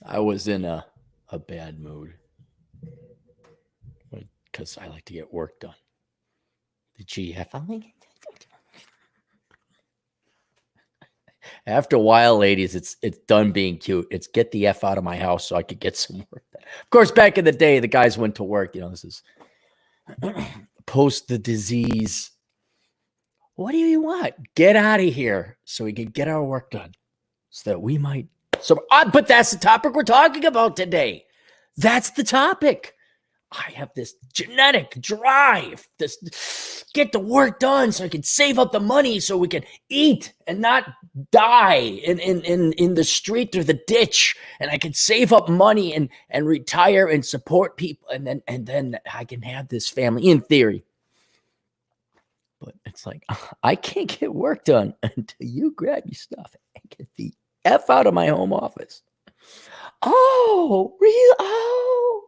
I was in a bad mood because I like to get work done. The GF. After a while, ladies, it's done being cute. It's get the F out of my house so I could get some work done. Of course, back in the day, the guys went to work. This is post the disease. What do you want? Get out of here so we can get our work done. So that we might. But that's the topic we're talking about today. That's the topic. I have this genetic drive, this get the work done so I can save up the money so we can eat and not die in the street or the ditch. And I can save up money and retire and support people. And then I can have this family in theory. But it's like, I can't get work done until you grab your stuff and get the F out of my home office. Oh, really? Oh.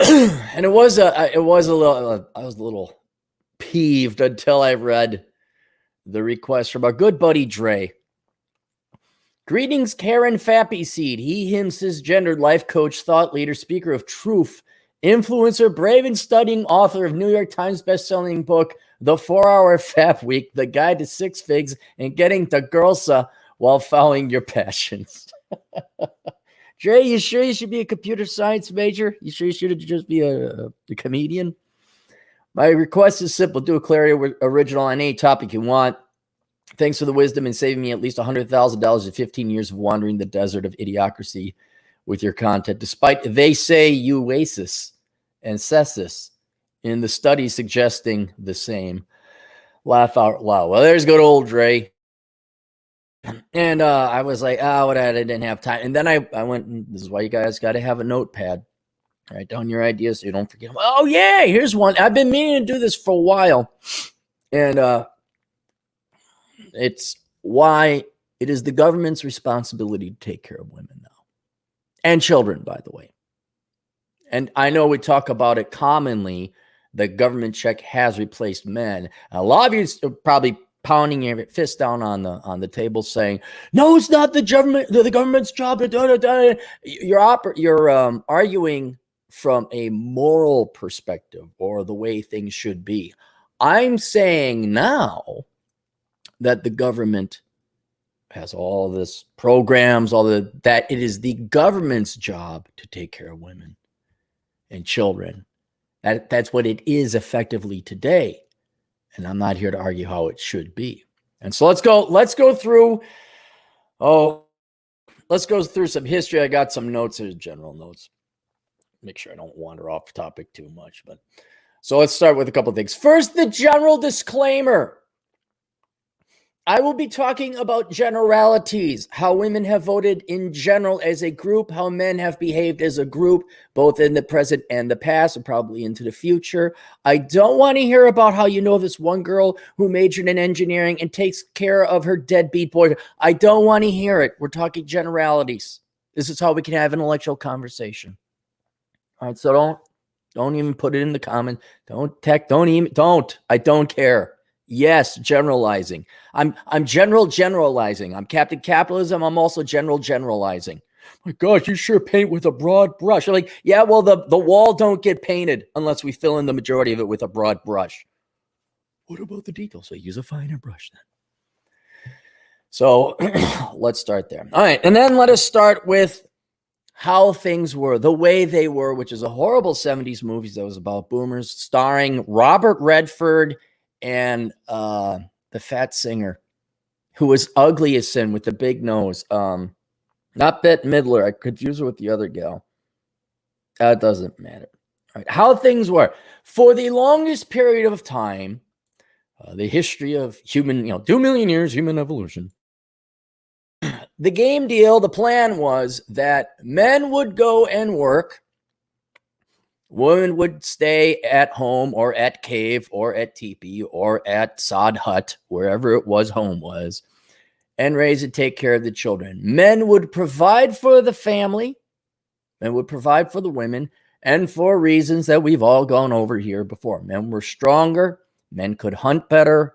And I was a little peeved until I read the request from our good buddy Dre. Greetings, Karen Fappy Seed. He, him, cisgendered life coach, thought leader, speaker of truth, influencer, brave and studying author of New York Times bestselling book, The 4-Hour Fap Week, The Guide to Six Figs and Getting to Girlsa while following your passions. Dre, you sure you should be a computer science major? You sure you should just be a comedian? My request is simple. Do a clarity original on any topic you want. Thanks for the wisdom and saving me at least $100,000 in 15 years of wandering the desert of idiocracy with your content, despite they say you oasis and cessus in the study suggesting the same. Laugh out loud. Well, there's good old Dre. And I was like, I didn't have time. And then I went, this is why you guys got to have a notepad. Write down your ideas so you don't forget. Oh, yeah, here's one. I've been meaning to do this for a while. And it's why it is the government's responsibility to take care of women now. And children, by the way. And I know we talk about it commonly. The government check has replaced men. A lot of you are probably pounding your fist down on the table saying, no, it's not the government's job. You're arguing from a moral perspective or the way things should be. I'm saying now that the government has all this programs, that it is the government's job to take care of women and children. That's what it is effectively today. And I'm not here to argue how it should be. And so let's go through some history. I got some notes, there's general notes. Make sure I don't wander off topic too much. But so let's start with a couple of things. First, the general disclaimer. I will be talking about generalities, how women have voted in general as a group, how men have behaved as a group, both in the present and the past, and probably into the future. I don't want to hear about how you know this one girl who majored in engineering and takes care of her deadbeat boy. I don't want to hear it. We're talking generalities. This is how we can have an intellectual conversation. All right, so don't even put it in the comment. Don't. I don't care. Yes, generalizing. I'm generalizing. I'm Captain Capitalism. I'm also generalizing. My gosh, you sure paint with a broad brush. I'm like, yeah, well, the wall don't get painted unless we fill in the majority of it with a broad brush. What about the details? So use a finer brush then. So let's start there. All right, and then let us start with how things were, the way they were, which is a horrible 70s movie that was about boomers, starring Robert Redford and the fat singer who was ugly as sin with the big nose. Not Bette Midler. I confuse her with the other gal. That doesn't matter. All right. How things were. For the longest period of time, the history of human, 2 million years, human evolution. The game deal, the plan was that men would go and work. Women would stay at home or at cave or at teepee or at sod hut, wherever it was home was, and raise and take care of the children. Men would provide for the family. Men would provide for the women, and for reasons that we've all gone over here before. Men were stronger. Men could hunt better.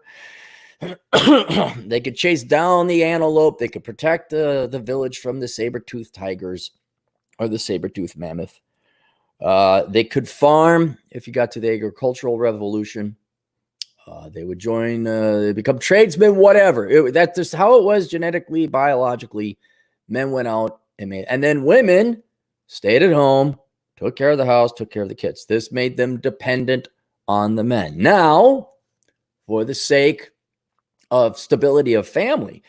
They could chase down the antelope. They could protect the village from the saber-toothed tigers or the saber-toothed mammoth. They could farm if you got to the agricultural revolution. They would join, become tradesmen, whatever. That's just how it was genetically, biologically. Men went out and made, and then women stayed at home, took care of the house, took care of the kids. This made them dependent on the men. Now, for the sake of stability of family,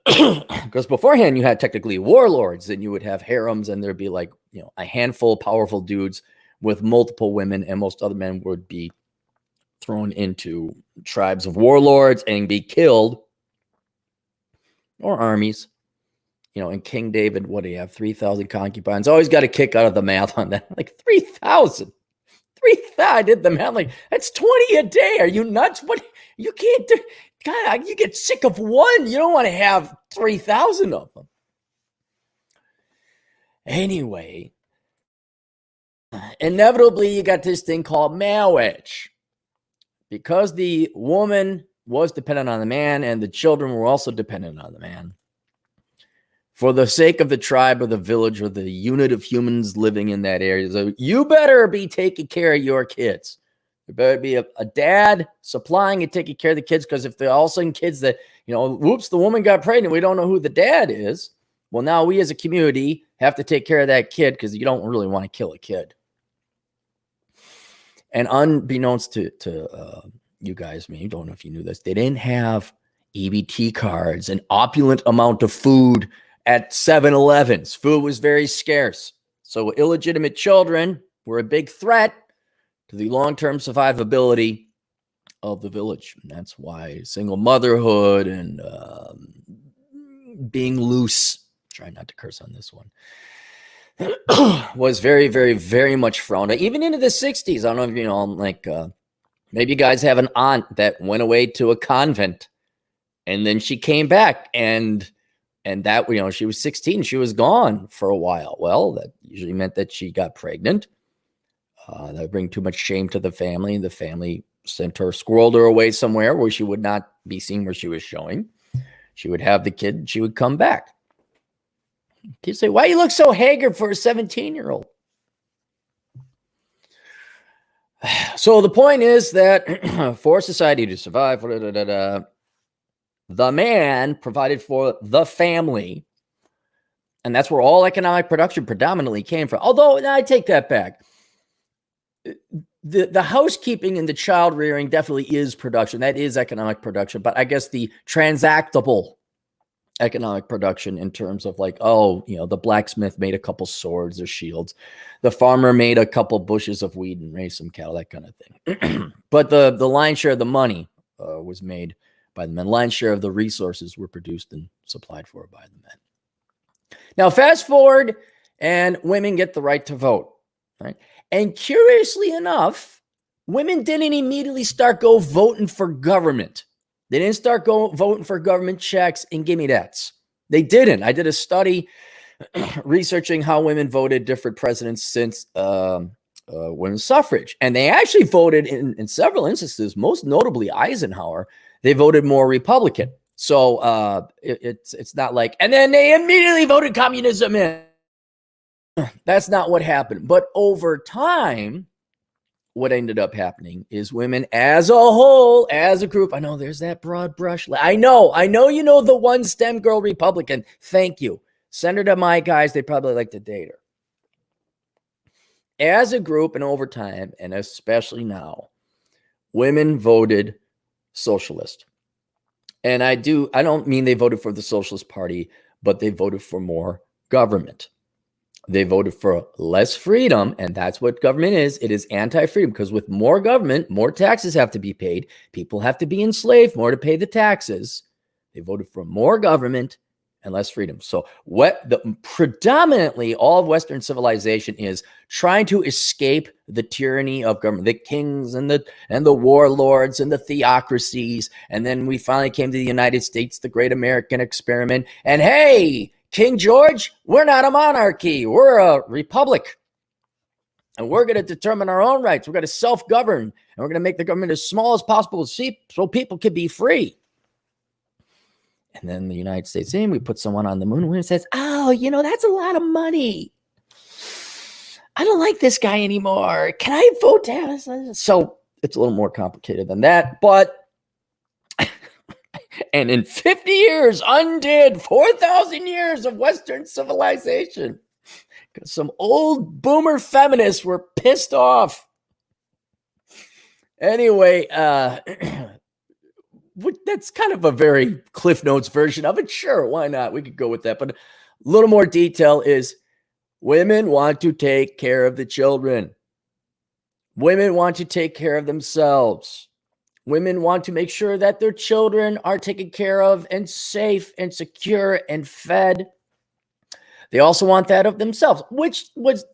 because beforehand you had technically warlords, and you would have harems, and there'd be like, a handful of powerful dudes with multiple women, and most other men would be thrown into tribes of warlords and be killed, or armies. And King David, what do you have? 3,000 concubines. Always got a kick out of the math on that. Like 3,000. 3,000. I did the math. Like, that's 20 a day. Are you nuts? What? You can't do. God, you get sick of one. You don't want to have 3,000 of them. Anyway, inevitably, you got this thing called marriage. Because the woman was dependent on the man and the children were also dependent on the man, for the sake of the tribe or the village or the unit of humans living in that area, so you better be taking care of your kids. There better be a dad supplying and taking care of the kids, because if they're all of a sudden kids that, whoops, the woman got pregnant, we don't know who the dad is. Well, now we as a community have to take care of that kid, because you don't really want to kill a kid. And unbeknownst to you guys, I don't know if you knew this, they didn't have EBT cards, an opulent amount of food at 7-Elevens. Food was very scarce. So illegitimate children were a big threat to the long-term survivability of the village. And that's why single motherhood and being loose, try not to curse on this one, was very, very, very much frowned at, even into the 60s. I don't know if maybe you guys have an aunt that went away to a convent, and then she came back, and that, she was 16, she was gone for a while. Well, that usually meant that she got pregnant. That would bring too much shame to the family. The family sent her, squirreled her away somewhere where she would not be seen where she was showing. She would have the kid, and she would come back. You say, why you look so haggard for a 17-year-old? So the point is that for society to survive, the man provided for the family, and that's where all economic production predominantly came from. Although, I take that back. The housekeeping and the child rearing definitely is production. That is economic production. But I guess the transactable economic production, in terms of the blacksmith made a couple swords or shields, the farmer made a couple bushels of wheat and raised some cattle, that kind of thing. But the lion's share of the money was made by the men. Lion's share of the resources were produced and supplied for by the men. Now, fast forward, and women get the right to vote, right? And curiously enough, women didn't immediately start voting for government. They didn't start voting for government checks and gimme-that's. They didn't. I did a study researching how women voted different presidents since women's suffrage. And they actually voted in several instances, most notably Eisenhower, they voted more Republican. So it's not like, and then they immediately voted communism in. That's not what happened. But over time, what ended up happening is women as a whole, as a group, I know there's that broad brush. I know the one STEM girl Republican. Thank you. Send her to my guys. They probably like to date her. As a group and over time, and especially now, women voted socialist. And I don't mean they voted for the Socialist Party, but they voted for more government. They voted for less freedom, and that's what government is. It is anti-freedom, because with more government, more taxes have to be paid. People have to be enslaved more to pay the taxes. They voted for more government and less freedom. So predominantly all of Western civilization is trying to escape the tyranny of government, the kings and the warlords and the theocracies. And then we finally came to the United States, the great American experiment. And hey, King George, we're not a monarchy. We're a republic. And we're going to determine our own rights. We're going to self-govern. And we're going to make the government as small as possible so people can be free. And then the United States, we put someone on the moon. And women says, oh, that's a lot of money. I don't like this guy anymore. Can I vote to have this? So it's a little more complicated than that. But, and in 50 years, undid 4,000 years of Western civilization. Because some old boomer feminists were pissed off. Anyway, that's kind of a very Cliff Notes version of it. Sure, why not? We could go with that. But a little more detail is women want to take care of the children. Women want to take care of themselves. Women want to make sure that their children are taken care of and safe and secure and fed. They also want that of themselves, which was,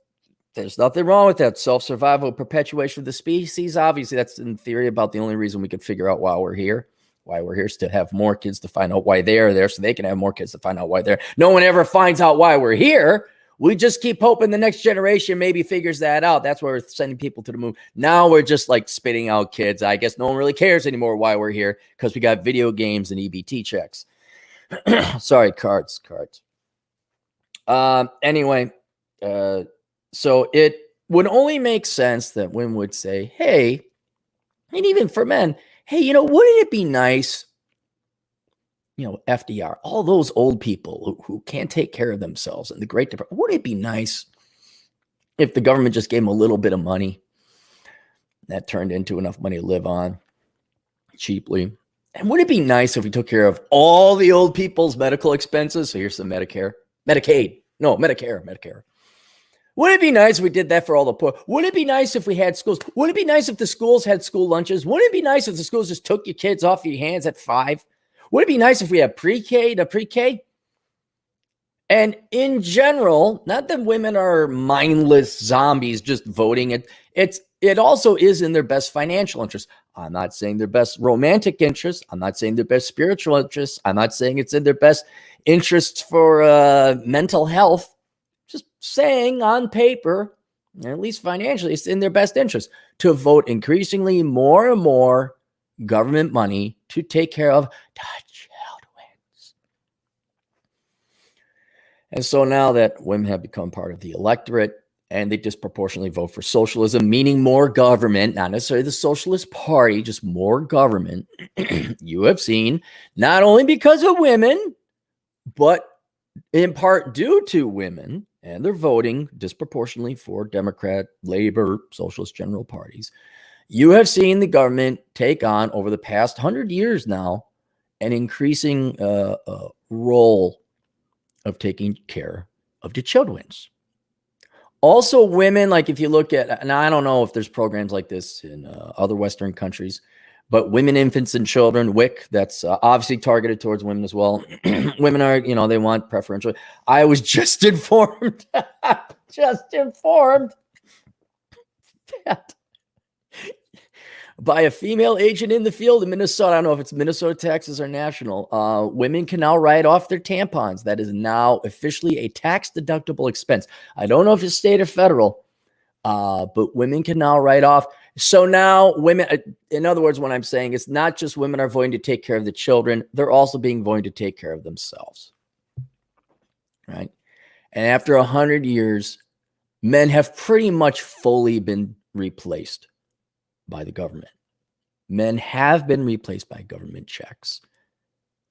there's nothing wrong with that. Self-survival, perpetuation of the species. Obviously, that's in theory about the only reason we can figure out why we're here. Why we're here is to have more kids, to find out why they are there, so they can have more kids to find out why they're. No one ever finds out why we're here. We just keep hoping the next generation maybe figures that out. That's why we're sending people to the moon. Now we're just like spitting out kids. I guess no one really cares anymore why we're here because we got video games and EBT checks. Sorry, cards. Anyway, so it would only make sense that women would say, hey, and even for men, hey, wouldn't it be nice, FDR, all those old people who can't take care of themselves and the Great Depression, wouldn't it be nice if the government just gave them a little bit of money that turned into enough money to live on cheaply? And would it be nice if we took care of all the old people's medical expenses? So here's some Medicare. Would it be nice if we did that for all the poor? Would it be nice if we had schools? Would it be nice if the schools had school lunches? Would it be nice if the schools just took your kids off your hands at 5? Would it be nice if we had pre-K to pre-K? And in general, not that women are mindless zombies just voting. It also is in their best financial interest. I'm not saying their best romantic interests. I'm not saying their best spiritual interests. I'm not saying it's in their best interests for mental health. Just saying on paper, and at least financially, it's in their best interest to vote increasingly more and more government money to take care of the children. And so now that women have become part of the electorate and they disproportionately vote for socialism, meaning more government, not necessarily the Socialist Party, just more government, you have seen, not only because of women, but in part due to women, and they're voting disproportionately for Democrat, Labor, Socialist general parties. You have seen the government take on, over the past 100 years now, an increasing role of taking care of the children. Also, women, like if you look at, and I don't know if there's programs like this in other Western countries, but women, infants, and children, WIC, that's obviously targeted towards women as well. Women are, they want preferential. I was just informed, that by a female agent in the field in Minnesota. I don't know if it's Minnesota, Texas, or national. Women can now write off their tampons. That is now officially a tax-deductible expense. I don't know if it's state or federal, but women can now write off. So now women, in other words, what I'm saying is not just women are voting to take care of the children, they're also being voting to take care of themselves. Right? And after 100 years, men have pretty much fully been replaced by the government. Men have been replaced by government checks.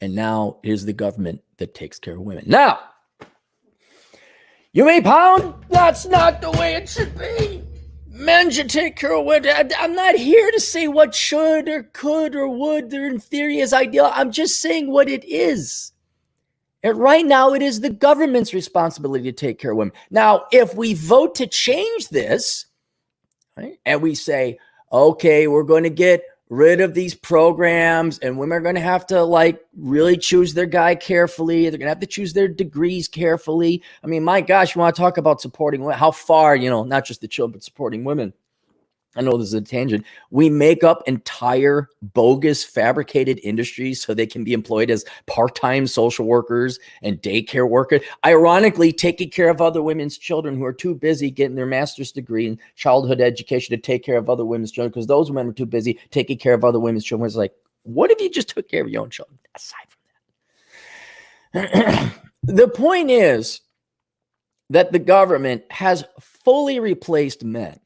And now it is the government that takes care of women. Now, you may pound, that's not the way it should be. Men should take care of women. I'm not here to say what should or could or would or in theory is ideal. I'm just saying what it is. And right now, it is the government's responsibility to take care of women. Now, if we vote to change this, right, and we say, okay, we're going to get rid of these programs and women are going to have to really choose their guy carefully. They're going to have to choose their degrees carefully. I mean, my gosh, you want to talk about supporting women, how far, not just the children, but supporting women. I know this is a tangent. We make up entire bogus fabricated industries so they can be employed as part-time social workers and daycare workers. Ironically, taking care of other women's children who are too busy getting their master's degree in childhood education to take care of other women's children because those women are too busy taking care of other women's children. It's like, what if you just took care of your own children? Aside from that. The point is that the government has fully replaced men.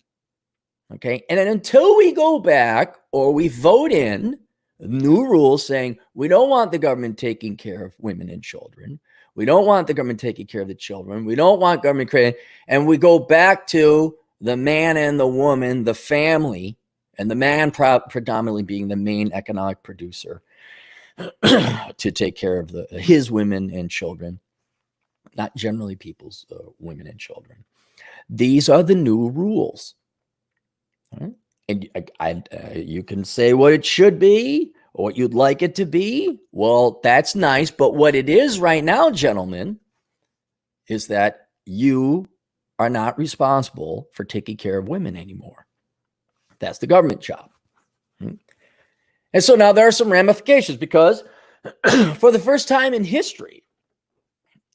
Okay. And then until we go back or we vote in new rules saying we don't want the government taking care of women and children, we don't want the government taking care of the children, we don't want government creating, and we go back to the man and the woman, the family, and the man predominantly being the main economic producer to take care of his women and children, not generally people's women and children. These are the new rules. Right? And you can say what it should be or what you'd like it to be. Well, that's nice. But what it is right now, gentlemen, is that you are not responsible for taking care of women anymore. That's the government job. And so now there are some ramifications because for the first time in history,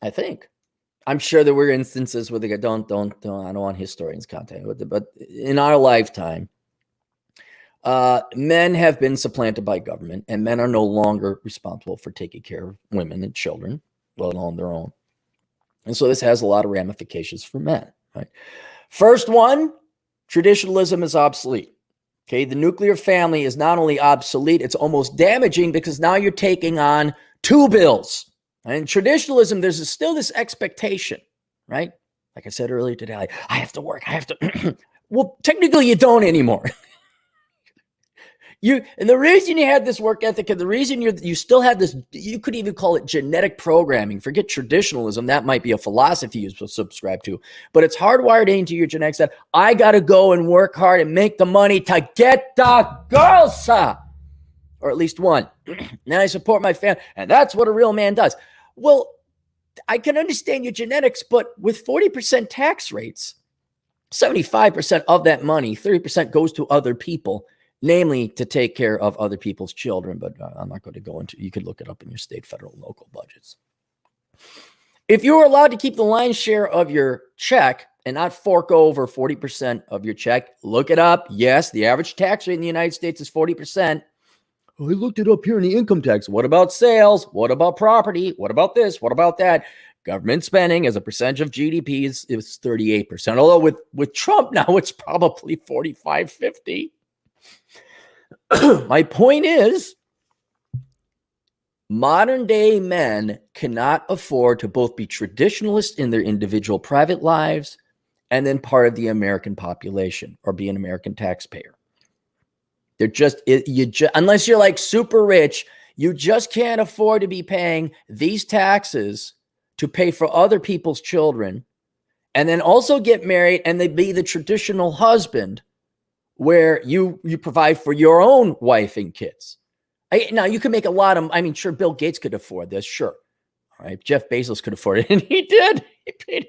I think, I'm sure there were instances where they go, I don't want historians commenting, but in our lifetime, men have been supplanted by government, and men are no longer responsible for taking care of women and children, let alone their own. And so this has a lot of ramifications for men. Right? First one, traditionalism is obsolete. Okay, the nuclear family is not only obsolete, it's almost damaging because now you're taking on two bills. And traditionalism, there's still this expectation, right? Like I said earlier today, I have to work. I have to. Well, technically, you don't anymore. And the reason you had this work ethic, and the reason you still have this, you could even call it genetic programming. Forget traditionalism. That might be a philosophy you subscribe to, but it's hardwired into your genetics that I got to go and work hard and make the money to get the girls, or at least one. Then I support my family, and that's what a real man does. Well, I can understand your genetics, but with 40% tax rates, 75% of that money, 30% goes to other people, namely to take care of other people's children. But I'm not going to go into, you could look it up in your state, federal, and local budgets. If you were allowed to keep the lion's share of your check and not fork over 40% of your check, look it up. Yes, the average tax rate in the United States is 40%. Oh, I looked it up here in the income tax. What about sales? What about property? What about this? What about that? Government spending as a percentage of GDP is 38%. Although with Trump now, it's probably 45, 50. My point is, modern day men cannot afford to both be traditionalists in their individual private lives and then part of the American population or be an American taxpayer. They're unless you're like super rich, you just can't afford to be paying these taxes to pay for other people's children and then also get married and they be the traditional husband where you provide for your own wife and kids. Now, you can make a lot of, sure, Bill Gates could afford this. Sure. All right. Jeff Bezos could afford it. And he did. He paid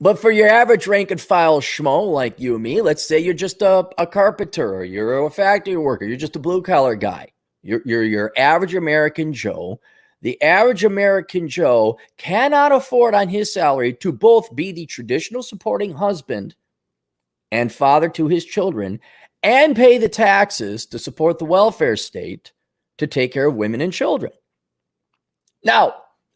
but for your average rank and file schmo like you and me, let's say you're just a carpenter or you're a factory worker, you're just a blue collar guy. You're your average American Joe. The average American Joe cannot afford on his salary to both be the traditional supporting husband and father to his children and pay the taxes to support the welfare state to take care of women and children. Now,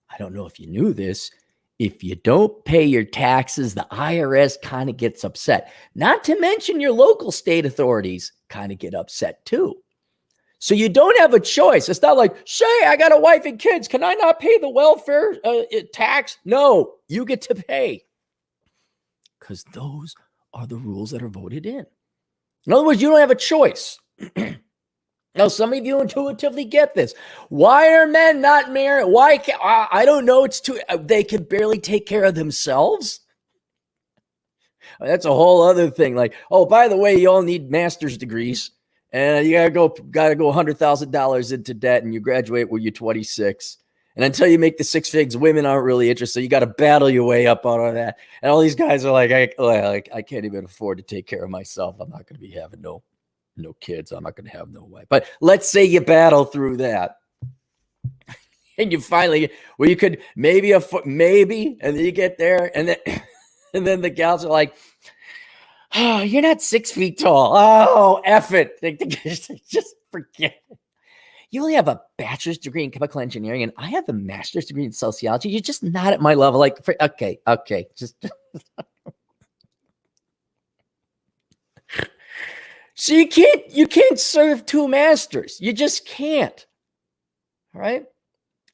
I don't know if you knew this. If you don't pay your taxes, the IRS kind of gets upset. Not to mention your local state authorities kind of get upset too. So you don't have a choice. It's not like, Shay, I got a wife and kids. Can I not pay the welfare tax? No, you get to pay. Because those are the rules that are voted in. In other words, you don't have a choice. Now, some of you intuitively get this. Why are men not married? Why can't, I don't know. They can barely take care of themselves. That's a whole other thing. Like, oh, by the way, you all need master's degrees. And you gotta go $100,000 into debt, and you graduate when you're 26. And until you make the six figs, women aren't really interested. So you got to battle your way up out of that. And all these guys are like, I can't even afford to take care of myself. I'm not going to be having no kids. I'm not going to have no wife. But let's say you battle through that, and you finally, well, you could maybe and then you get there, and then the gals are like, oh, you're not 6 feet tall. Oh, F it. Just forget it. You only have a bachelor's degree in chemical engineering, and I have a master's degree in sociology. You're just not at my level. Like, okay, just. So you can't serve two masters. You just can't. All right.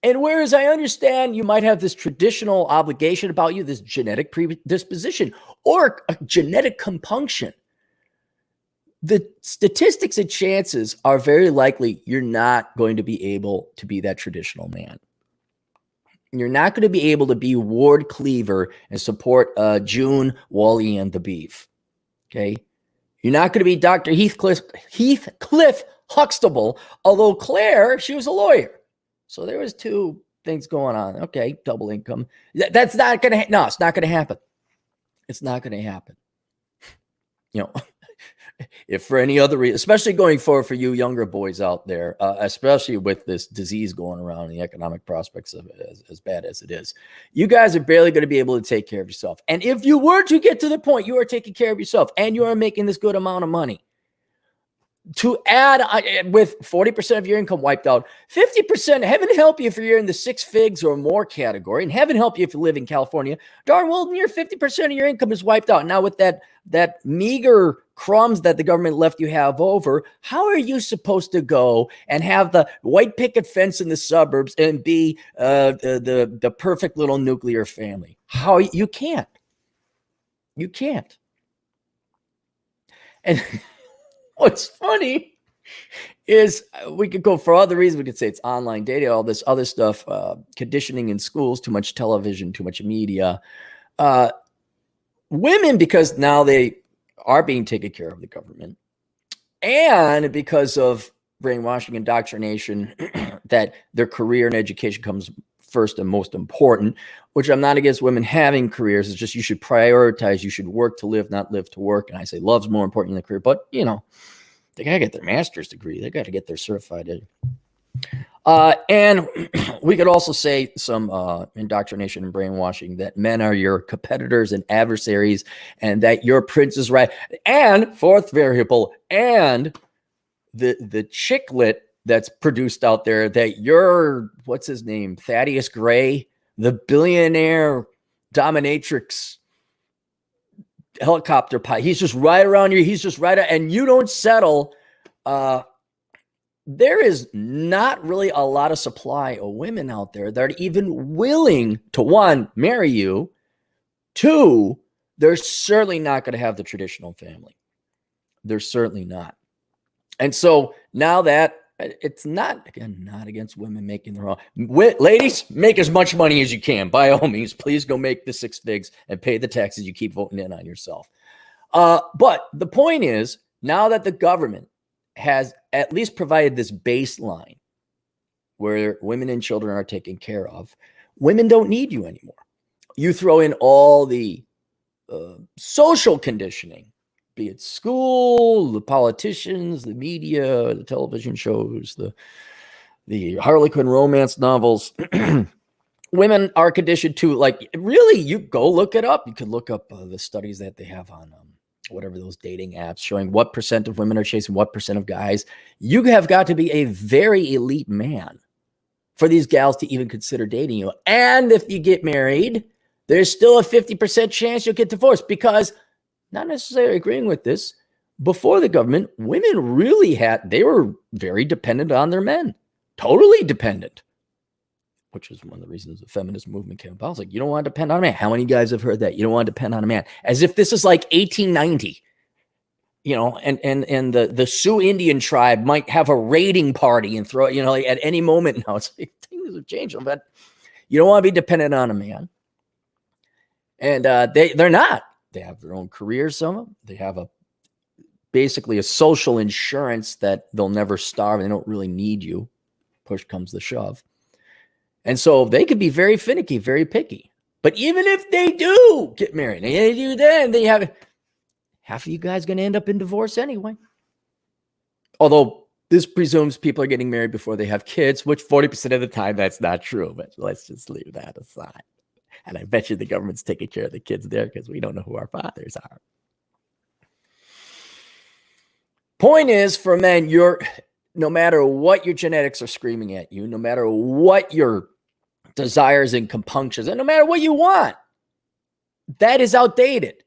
And whereas I understand you might have this traditional obligation about you, this genetic predisposition or a genetic compunction, the statistics and chances are very likely you're not going to be able to be that traditional man. You're not going to be able to be Ward Cleaver and support June, Wally, and the Beef. Okay. You're not going to be Dr. Heathcliff Huxtable, although Claire, she was a lawyer. So there was two things going on. Okay, double income. That's not going to, no, it's not going to happen. It's not going to happen. You know, if for any other reason, especially going forward for you younger boys out there, especially with this disease going around and the economic prospects of it as bad as it is, you guys are barely going to be able to take care of yourself. And if you were to get to the point you are taking care of yourself and you are making this good amount of money, to add with 40% of your income wiped out, 50%, heaven help you if you're in the 6 figs or more category, and heaven help you if you live in California, darn well, near 50% of your income is wiped out. Now with that meager crumbs that the government left you have over, how are you supposed to go and have the white picket fence in the suburbs and be the perfect little nuclear family? How? You can't. You can't. And what's funny is we could go for other reasons. We could say it's online dating, all this other stuff, conditioning in schools, too much television, too much media. Women, because now they are being taken care of the government, and because of brainwashing, indoctrination, that their career and education comes first and most important, which I'm not against women having careers. It's just you should prioritize. You should work to live, not live to work. And I say love's more important than the career, but you know, they got to get their master's degree. They got to get their certified. And we could also say some indoctrination and brainwashing that men are your competitors and adversaries and that your prince is right. And fourth variable, and the chicklet that's produced out there that you're, what's his name? Thaddeus Gray, the billionaire dominatrix helicopter pilot. He's just right around you. He's just right. And you don't settle. There is not really a lot of supply of women out there that are even willing to, one, marry you. Two, they're certainly not going to have the traditional family. They're certainly not. And so now that it's not, again, not against women making their own. Ladies, make as much money as you can. By all means, please go make the 6 figs and pay the taxes you keep voting in on yourself. But the point is, now that the government has at least provided this baseline where women and children are taken care of, women don't need you anymore. You throw in all the social conditioning, be it school, the politicians, the media, the television shows, the Harlequin romance novels. Women are conditioned to, like, really, you go look it up. You could look up the studies that they have on whatever those dating apps showing what % of women are chasing what % of guys. You have got to be a very elite man for these gals to even consider dating you. And if you get married, there's still a 50% chance you'll get divorced, because, not necessarily agreeing with this, before the government, women really they were very dependent on their men, totally dependent, which is one of the reasons the feminist movement came about. I was like, you don't want to depend on a man. How many guys have heard that? You don't want to depend on a man, as if this is like 1890, you know, and the Sioux Indian tribe might have a raiding party and throw, you know, like at any moment now. It's like, things have changed, but you don't want to be dependent on a man. And they're not. They have their own careers. Some of them. They have basically a social insurance that they'll never starve. They don't really need you. Push comes the shove. And so they could be very finicky, very picky. But even if they do get married, and they do then, they have half of you guys going to end up in divorce anyway. Although this presumes people are getting married before they have kids, which 40% of the time that's not true. But let's just leave that aside. And I bet you the government's taking care of the kids there because we don't know who our fathers are. Point is, for men, no matter what your genetics are screaming at you, no matter what your desires and compunctions, and no matter what you want, that is outdated.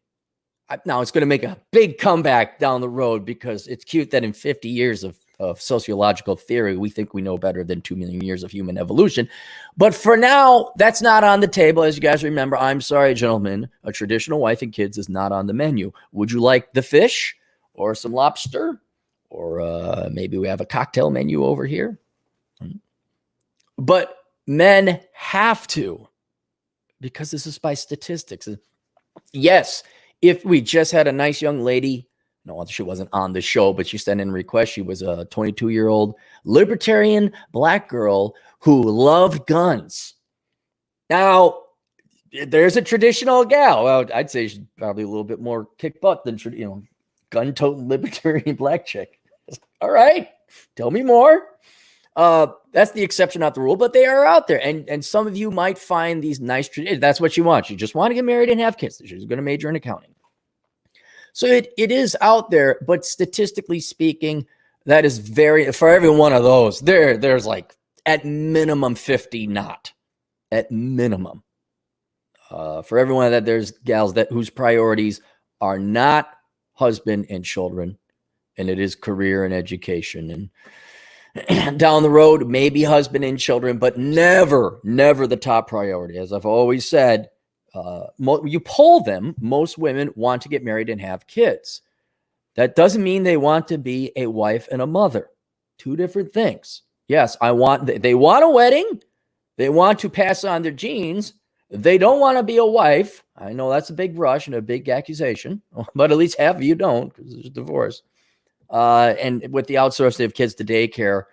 Now it's going to make a big comeback down the road because it's cute that in 50 years of sociological theory, we think we know better than 2 million years of human evolution. But for now, that's not on the table. As you guys remember, I'm sorry, gentlemen, a traditional wife and kids is not on the menu. Would you like the fish or some lobster? Or maybe we have a cocktail menu over here. But men have to, because this is by statistics. Yes, if we just had a nice young lady, no, she wasn't on the show, but she sent in a request. She was a 22-year-old libertarian black girl who loved guns. Now, there's a traditional gal. Well, I'd say she's probably a little bit more kick butt than, gun-toting libertarian black chick. All right, tell me more. That's the exception, not the rule, but they are out there. And some of you might find these nice traditions. That's what you want. You just want to get married and have kids. She's going to major in accounting. So it is out there, but statistically speaking, that is for every one of those, there's like at minimum 50 not. At minimum. For every one of that, there's gals whose priorities are not husband and children, and it is career and education. And down the road, maybe husband and children, but never the top priority. As I've always said, you poll them, most women want to get married and have kids. That doesn't mean they want to be a wife and a mother. Two different things. Yes, they want a wedding. They want to pass on their genes. They don't want to be a wife. I know that's a big rush and a big accusation, but at least half of you don't, because there's divorce. And with the outsourcing of kids to daycare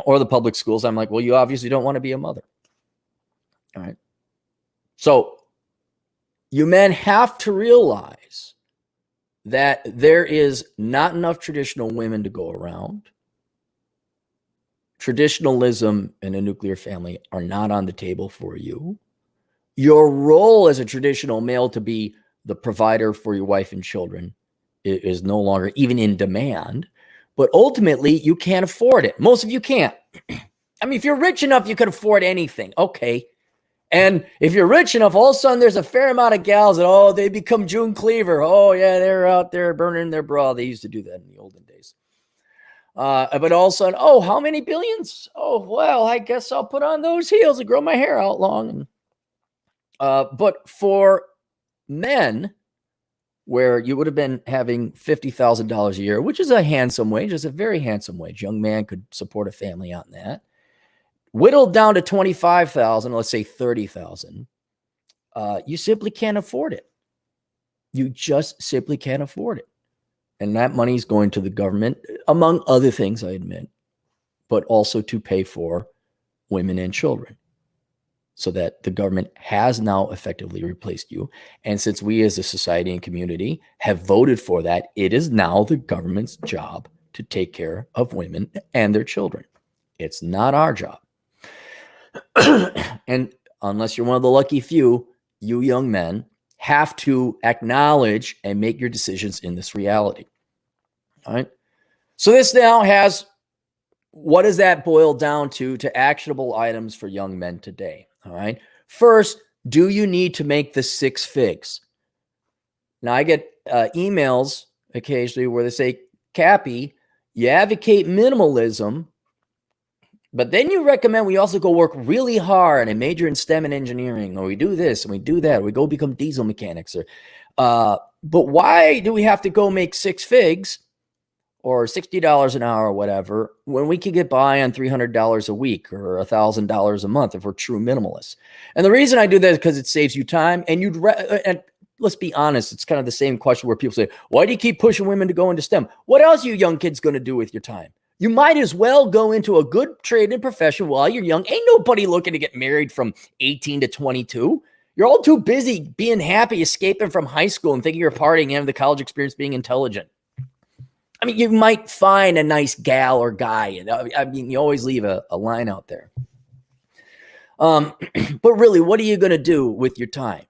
or the public schools, I'm like, well, you obviously don't want to be a mother. All right. So you men have to realize that there is not enough traditional women to go around. Traditionalism and a nuclear family are not on the table for you. Your role as a traditional male to be the provider for your wife and children is no longer even in demand, but ultimately you can't afford it. Most of you can't. I mean, if you're rich enough, you can afford anything. Okay. And if you're rich enough, all of a sudden there's a fair amount of gals that, they become June Cleaver. Oh yeah, they're out there burning their bra. They used to do that in the olden days. But all of a sudden, how many billions? Oh, well, I guess I'll put on those heels and grow my hair out long. But for men, where you would have been having $50,000 a year, which is a handsome wage, is a very handsome wage. Young man could support a family on that. Whittled down to $25,000, let's say $30,000. You simply can't afford it. You just simply can't afford it. And that money is going to the government, among other things, I admit, but also to pay for women and children, so that the government has now effectively replaced you. And since we as a society and community have voted for that, it is now the government's job to take care of women and their children. It's not our job. And unless you're one of the lucky few, you young men have to acknowledge and make your decisions in this reality. All right. So this now has, what does that boil down to actionable items for young men today? All right. First, do you need to make the 6 figs? Now, I get emails occasionally where they say, Cappy, you advocate minimalism, but then you recommend we also go work really hard and major in STEM and engineering, or we do this and we do that, or we go become diesel mechanics. But why do we have to go make 6 figs or $60 an hour or whatever, when we could get by on $300 a week or $1,000 a month if we're true minimalists? And the reason I do that is because it saves you time. And and let's be honest, it's kind of the same question where people say, why do you keep pushing women to go into STEM? What else are you young kids going to do with your time? You might as well go into a good trade and profession while you're young. Ain't nobody looking to get married from 18 to 22. You're all too busy being happy, escaping from high school and thinking you're partying and having the college experience being intelligent. I mean, you might find a nice gal or guy. I mean, you always leave a line out there. But really, what are you going to do with your time?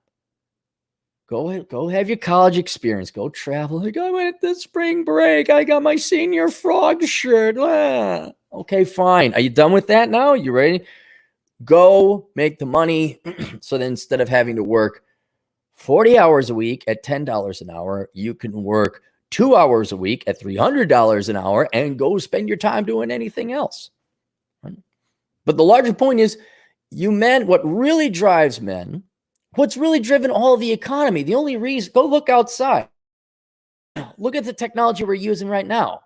Go have your college experience. Go travel. Like, I went to spring break. I got my senior frog shirt. Ah. Okay, fine. Are you done with that now? You ready? Go make the money. So then instead of having to work 40 hours a week at $10 an hour, you can work 2 hours a week at $300 an hour and go spend your time doing anything else. Right? But the larger point is, you men, what really drives men, what's really driven all the economy, the only reason, go look outside. Look at the technology we're using right now.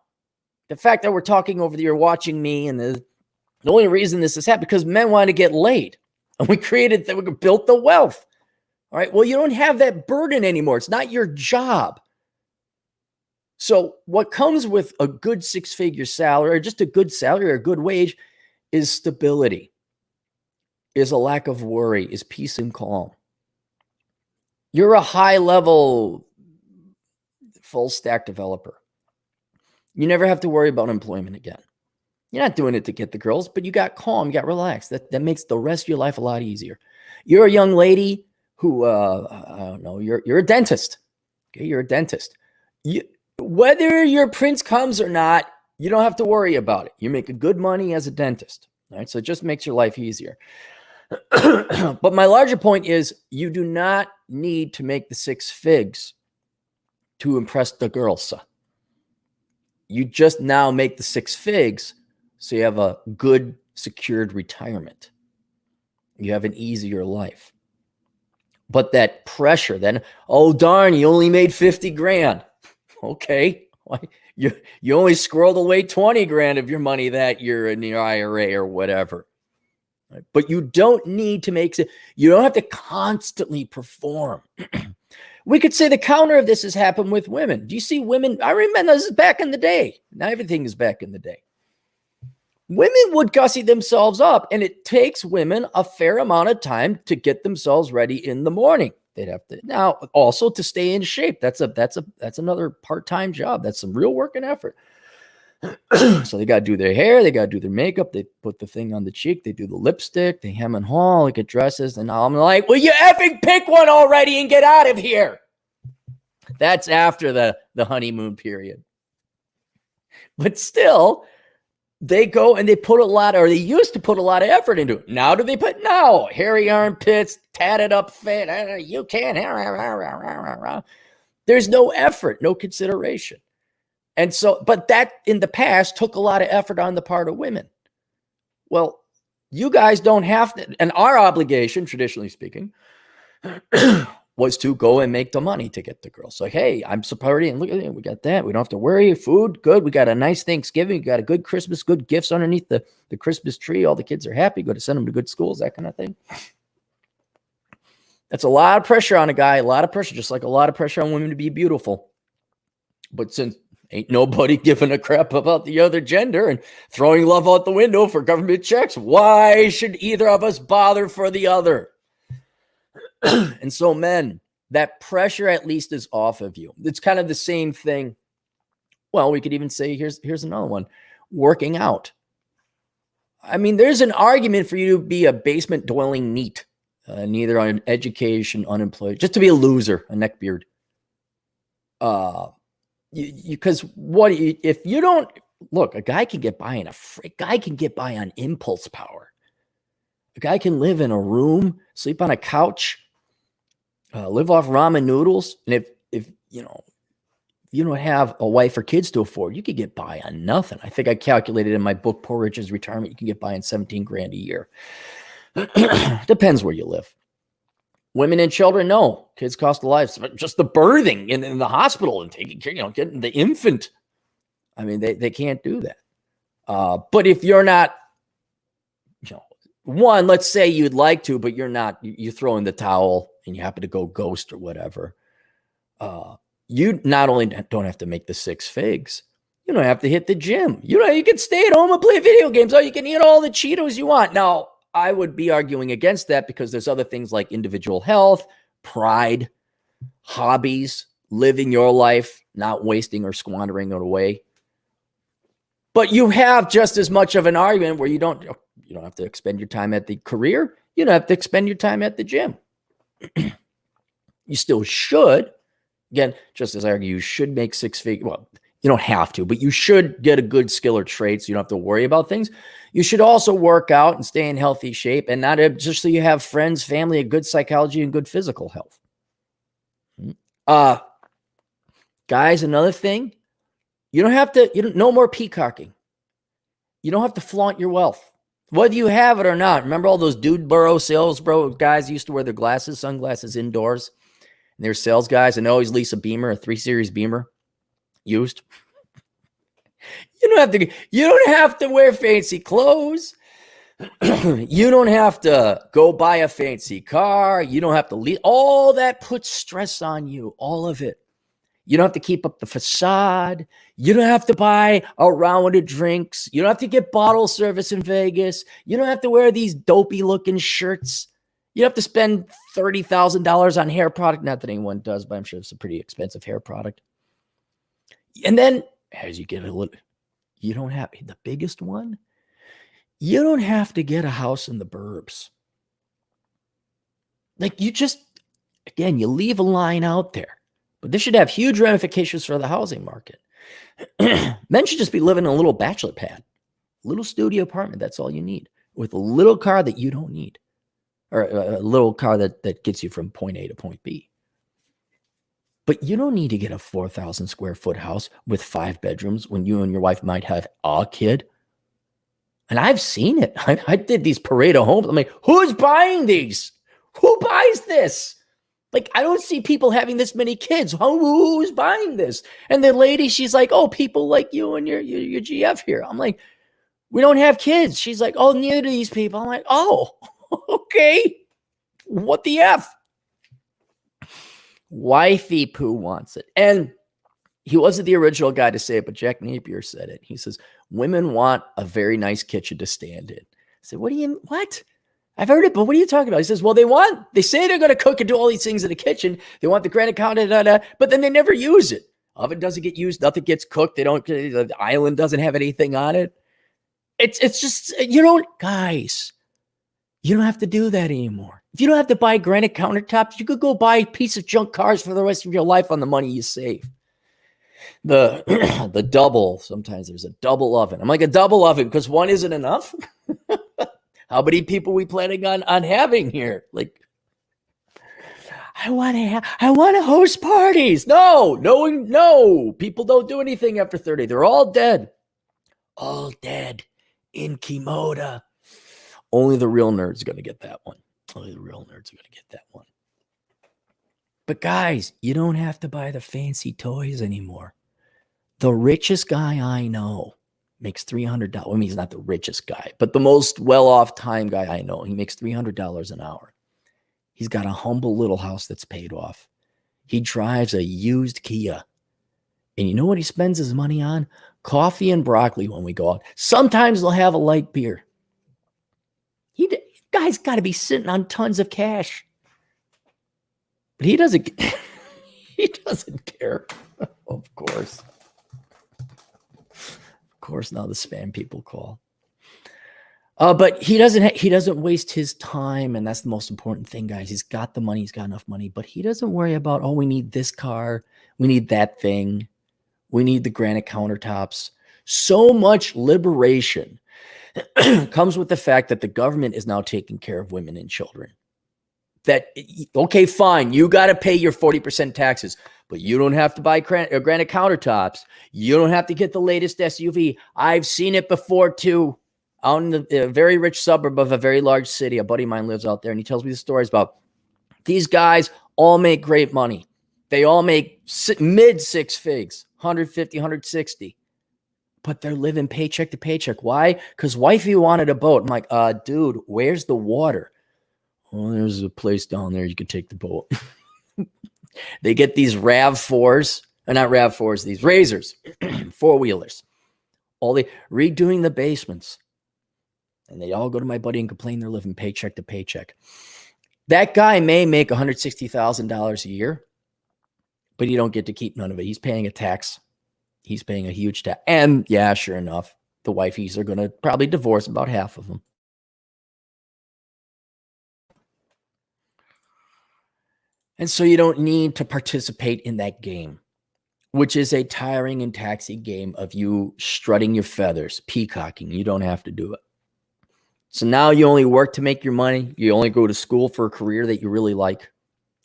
The fact that we're talking over you're watching me, and the only reason this has happened because men want to get laid. And we built the wealth. All right. Well, you don't have that burden anymore. It's not your job. So what comes with a good 6-figure salary, or just a good salary or a good wage, is stability, is a lack of worry, is peace and calm. You're a high-level full stack developer. You never have to worry about employment again. You're not doing it to get the girls, but you got calm, you got relaxed. That makes the rest of your life a lot easier. You're a young lady who, I don't know, you're a dentist. Okay, you're a dentist. Whether your prince comes or not, you don't have to worry about it. You make a good money as a dentist. All right, so it just makes your life easier. But my larger point is, you do not need to make the 6 figs to impress the girls. You just now make the 6 figs so you have a good, secured retirement. You have an easier life. But that pressure then, oh, darn, you only made 50 grand. Okay. You only squirreled away 20 grand of your money that year in your IRA or whatever. But you don't need to you don't have to constantly perform. We could say the counter of this has happened with women. Do you see women? I remember this is back in the day. Now everything is back in the day. Women would gussy themselves up, and it takes women a fair amount of time to get themselves ready in the morning. They'd have to now also to stay in shape. That's another part-time job. That's some real work and effort. So they got to do their hair, they got to do their makeup, they put the thing on the cheek, they do the lipstick, they hem and haw, look at dresses, and I'm like, will you effing pick one already and get out of here? That's after the honeymoon period. But still, they go and they put they used to put a lot of effort into it. Now do they put? No. Hairy armpits, tatted up fat. You can't. There's no effort, no consideration. And so, but that in the past took a lot of effort on the part of women. Well, you guys don't have to, and our obligation, traditionally speaking, was to go and make the money to get the girls. So, hey, I'm supporting, look at it, we got that. We don't have to worry. Food, good. We got a nice Thanksgiving. We got a good Christmas, good gifts underneath the Christmas tree. All the kids are happy. Go to send them to good schools, that kind of thing. That's a lot of pressure on a guy, a lot of pressure, just like a lot of pressure on women to be beautiful. But since ain't nobody giving a crap about the other gender and throwing love out the window for government checks, why should either of us bother for the other? And so, men, that pressure at least is off of you. It's kind of the same thing. Well, we could even say, here's another one, working out. I mean, there's an argument for you to be a basement dwelling neat, neither on education, unemployed, just to be a loser, a neckbeard. Because if you don't look, a guy can get by on impulse power. A guy can live in a room, sleep on a couch, live off ramen noodles, and if you don't have a wife or kids to afford, you could get by on nothing. I think I calculated in my book, Poor Rich's Retirement, you can get by on 17 grand a year. Depends where you live. Women and children, no. Kids cost a life. Just the birthing in the hospital and taking care, getting the infant. I mean, they can't do that. But if you're not, one, let's say you'd like to, but you're not, you throw in the towel and you happen to go ghost or whatever. You not only don't have to make the 6 figs, you don't have to hit the gym. You can stay at home and play video games. You can eat all the Cheetos you want. Now, I would be arguing against that because there's other things like individual health, pride, hobbies, living your life, not wasting or squandering it away. But you have just as much of an argument where you don't have to expend your time at the career. You don't have to expend your time at the gym. You still should. Again, just as I argue, you should make six figures. Well, you don't have to, but you should get a good skill or trade so you don't have to worry about things. You should also work out and stay in healthy shape, and not just so you have friends, family, a good psychology, and good physical health. Guys, another thing, you don't have to, no more peacocking. You don't have to flaunt your wealth, whether you have it or not. Remember all those dude bro sales bro guys used to wear their glasses, sunglasses indoors, and they're sales guys, and always lease a Beamer, a 3 Series Beamer, used. You don't have to wear fancy clothes. You don't have to go buy a fancy car. You don't have to leave. All that puts stress on you, all of it. You don't have to keep up the facade. You don't have to buy a round of drinks. You don't have to get bottle service in Vegas. You don't have to wear these dopey looking shirts. You don't have to spend $30,000 on hair product. Not that anyone does, but I'm sure it's a pretty expensive hair product. And then as you get a little, you don't have the biggest one. You don't have to get a house in the burbs. Like you just, again, you leave a line out there. But this should have huge ramifications for the housing market. Men should just be living in a little bachelor pad, little studio apartment. That's all you need, with a little car that you don't need, or a little car that gets you from point A to point B. But you don't need to get a 4,000 square foot house with 5 bedrooms when you and your wife might have a kid. And I've seen it. I did these Pareto homes. I'm like, who's buying these? Who buys this? Like, I don't see people having this many kids. Who's buying this? And the lady, she's like, oh, people like you and your GF here. I'm like, we don't have kids. She's like, oh, neither do these people. I'm like, oh, okay. What the F? Wifey Pooh wants it. And he wasn't the original guy to say it, but Jack Napier said it. He says, women want a very nice kitchen to stand in. I said, what? I've heard it, but what are you talking about? He says, well, they say they're going to cook and do all these things in the kitchen. They want the granite counter, but then they never use it. Oven doesn't get used. Nothing gets cooked. The island doesn't have anything on it. It's just, guys, you don't have to do that anymore. If you don't have to buy granite countertops, you could go buy a piece of junk cars for the rest of your life on the money you save. The double, sometimes there's a double oven. I'm like, a double oven because one isn't enough. How many people we planning on having here? Like, I want to host parties. No. People don't do anything after 30. They're all dead in Kimoda. Only the real nerds are going to get that one. But guys, you don't have to buy the fancy toys anymore. The richest guy I know makes $300. I mean, he's not the richest guy, but the most well-off time guy I know. He makes $300 an hour. He's got a humble little house that's paid off. He drives a used Kia. And you know what he spends his money on? Coffee and broccoli when we go out. Sometimes they'll have a light beer. Guy's got to be sitting on tons of cash. But he doesn't care. Of course. Now the spam people call. But he doesn't waste his time, and that's the most important thing, guys. He's got the money, he's got enough money, but he doesn't worry about, oh, we need this car, we need that thing, we need the granite countertops. So much liberation comes with the fact that the government is now taking care of women and children. That, okay, fine, you got to pay your 40% taxes, but you don't have to buy granite countertops. You don't have to get the latest SUV. I've seen it before too. Out in the very rich suburb of a very large city. A buddy of mine lives out there, and he tells me the stories about these guys all make great money. They all make mid 6 figs, 150, 160. But they're living paycheck to paycheck. Why? Because wifey wanted a boat. I'm like, dude, where's the water? Oh, there's a place down there you could take the boat. They get these RAV4s, or not RAV4s, these Razors, 4-wheelers. All they redoing the basements. And they all go to my buddy and complain they're living paycheck to paycheck. That guy may make $160,000 a year, but he don't get to keep none of it. He's paying a tax. He's paying a huge tax. And yeah, sure enough, the wifeys are going to probably divorce about half of them. And so you don't need to participate in that game, which is a tiring and taxing game of you strutting your feathers, peacocking. You don't have to do it. So now you only work to make your money. You only go to school for a career that you really like,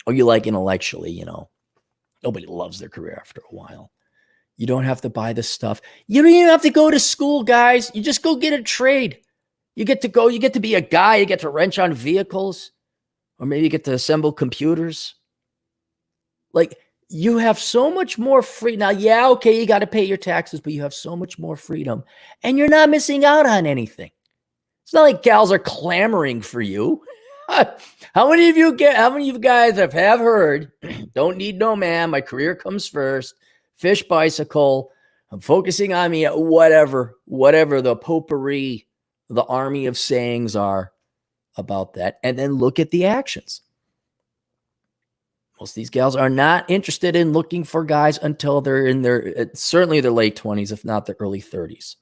or you like intellectually, you know. Nobody loves their career after a while. You don't have to buy this stuff. You don't even have to go to school, guys. You just go get a trade. You get to be a guy. You get to wrench on vehicles, or maybe you get to assemble computers. Like, you have so much more free. Now, yeah, okay, you got to pay your taxes, but you have so much more freedom, and you're not missing out on anything. It's not like gals are clamoring for you. How many of you guys have heard, don't need no man, my career comes first, fish bicycle, I'm focusing on me, whatever the potpourri, the army of sayings are about that. And then look at the actions. Most of these gals are not interested in looking for guys until they're in certainly their late 20s, if not their early 30s.